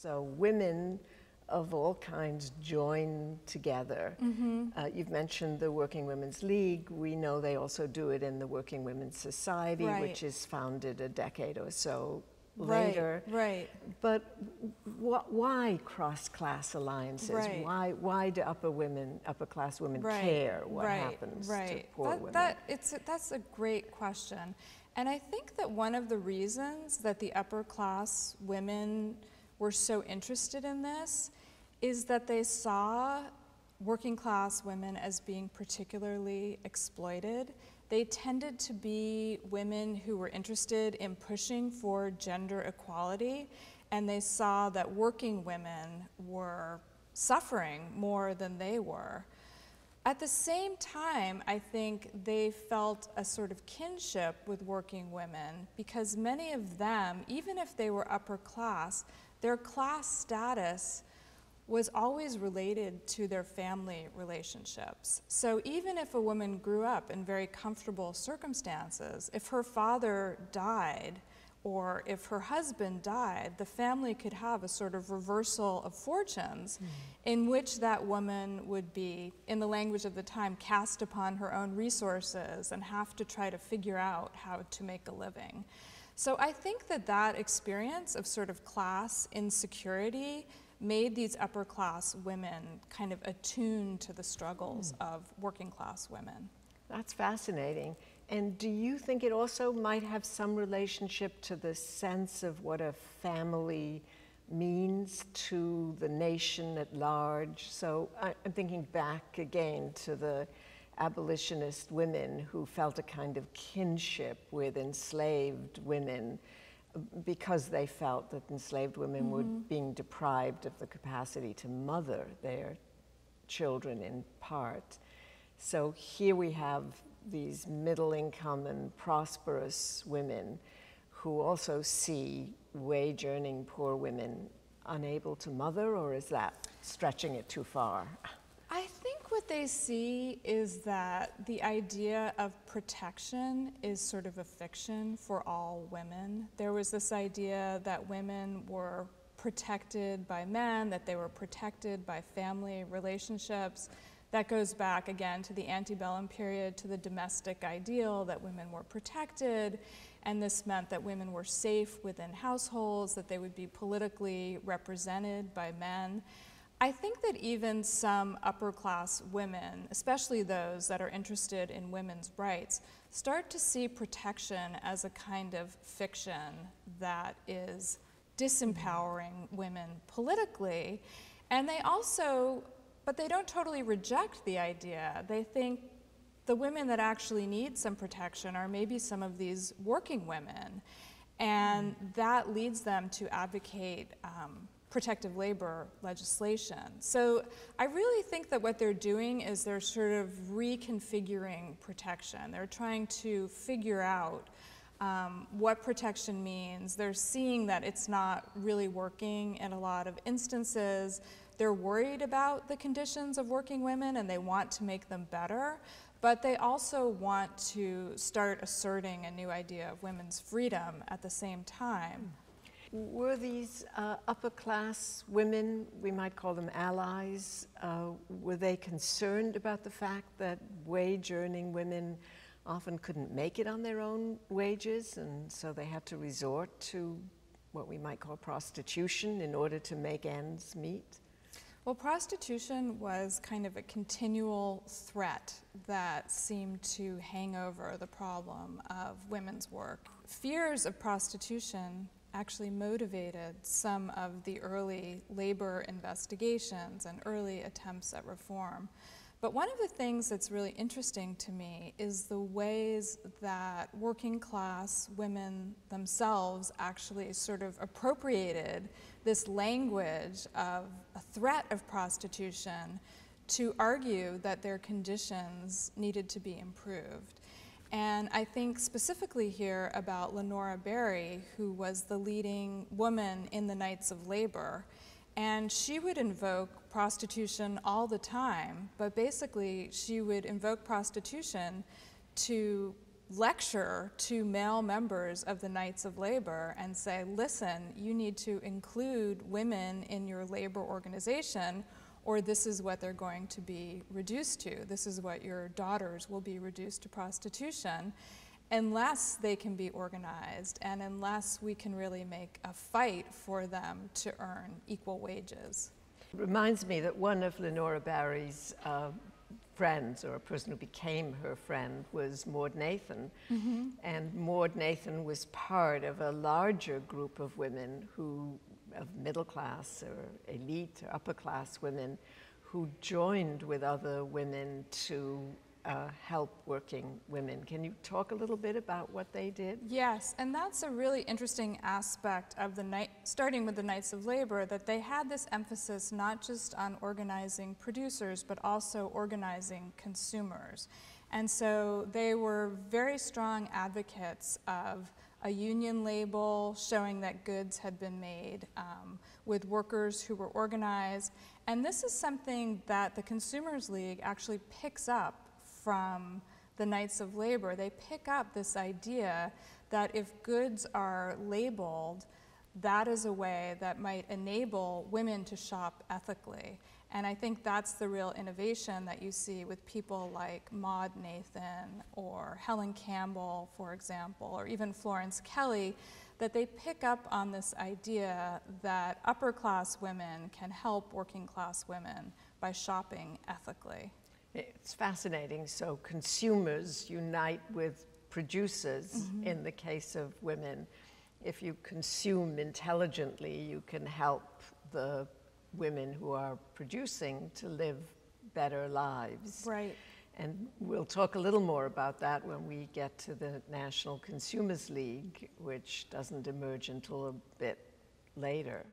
So women of all kinds join together. You've mentioned the Working Women's League. We know they also do it in the Working Women's Society, which is founded a decade or so later. But why cross-class alliances? Why do upper class women care what happens to poor women? That's a great question. And I think that one of the reasons that the upper class women were so interested in this is that they saw working class women as being particularly exploited. They tended to be women who were interested in pushing for gender equality, and they saw that working women were suffering more than they were. At the same time, I think they felt a sort of kinship with working women because many of them, even if they were upper class, their class status was always related to their family relationships. So even if a woman grew up in very comfortable circumstances, if her father died or if her husband died, the family could have a sort of reversal of fortunes in which that woman would be, in the language of the time, cast upon her own resources and have to try to figure out how to make a living. So I think that that experience of sort of class insecurity made these upper class women kind of attuned to the struggles of working class women. That's fascinating. And do you think it also might have some relationship to the sense of what a family means to the nation at large? So I'm thinking back again to the abolitionist women who felt a kind of kinship with enslaved women because they felt that enslaved women were being deprived of the capacity to mother their children in part. So here we have these middle-income and prosperous women who also see wage-earning poor women unable to mother, or is that stretching it too far? I think what they see is that the idea of protection is sort of a fiction for all women. There was this idea that women were protected by men, that they were protected by family relationships. That goes back again to the antebellum period, to the domestic ideal that women were protected, and this meant that women were safe within households, that they would be politically represented by men. I think that even some upper class women, especially those that are interested in women's rights, start to see protection as a kind of fiction that is disempowering women politically. And they also, but they don't totally reject the idea. They think the women that actually need some protection are maybe some of these working women. And that leads them to advocate protective labor legislation. So I really think that what they're doing is they're sort of reconfiguring protection. They're trying to figure out what protection means. They're seeing that it's not really working in a lot of instances. They're worried about the conditions of working women and they want to make them better, but they also want to start asserting a new idea of women's freedom at the same time. Were these upper class women, we might call them allies, were they concerned about the fact that wage-earning women often couldn't make it on their own wages, and so they had to resort to what we might call prostitution in order to make ends meet? Well, prostitution was kind of a continual threat that seemed to hang over the problem of women's work. Fears of prostitution actually motivated some of the early labor investigations and early attempts at reform. But one of the things that's really interesting to me is the ways that working class women themselves actually sort of appropriated this language of a threat of prostitution to argue that their conditions needed to be improved. And I think specifically here about Lenora Berry, who was the leading woman in the Knights of Labor. And she would invoke prostitution all the time, but basically she would invoke prostitution to lecture to male members of the Knights of Labor and say, listen, you need to include women in your labor organization, or this is what they're going to be reduced to. This is what your daughters will be reduced to prostitution, unless they can be organized and unless we can really make a fight for them to earn equal wages. It reminds me that one of Lenora Barry's friends, or a person who became her friend, was Maud Nathan. Mm-hmm. And Maud Nathan was part of a larger group of women who, of middle class or elite or upper class women, who joined with other women to help working women. Can you talk a little bit about what they did? Yes, and that's a really interesting aspect of starting with the Knights of Labor, that they had this emphasis not just on organizing producers, but also organizing consumers. And so they were very strong advocates of a union label showing that goods had been made with workers who were organized. And this is something that the Consumers League actually picks up from the Knights of Labor. They pick up this idea that if goods are labeled, that is a way that might enable women to shop ethically. And I think that's the real innovation that you see with people like Maud Nathan or Helen Campbell, for example, or even Florence Kelly, that they pick up on this idea that upper class women can help working class women by shopping ethically. It's fascinating. So consumers unite with producers. Mm-hmm. In the case of women. If you consume intelligently, you can help the women who are producing to live better lives. Right. And we'll talk a little more about that when we get to the National Consumers League, which doesn't emerge until a bit later.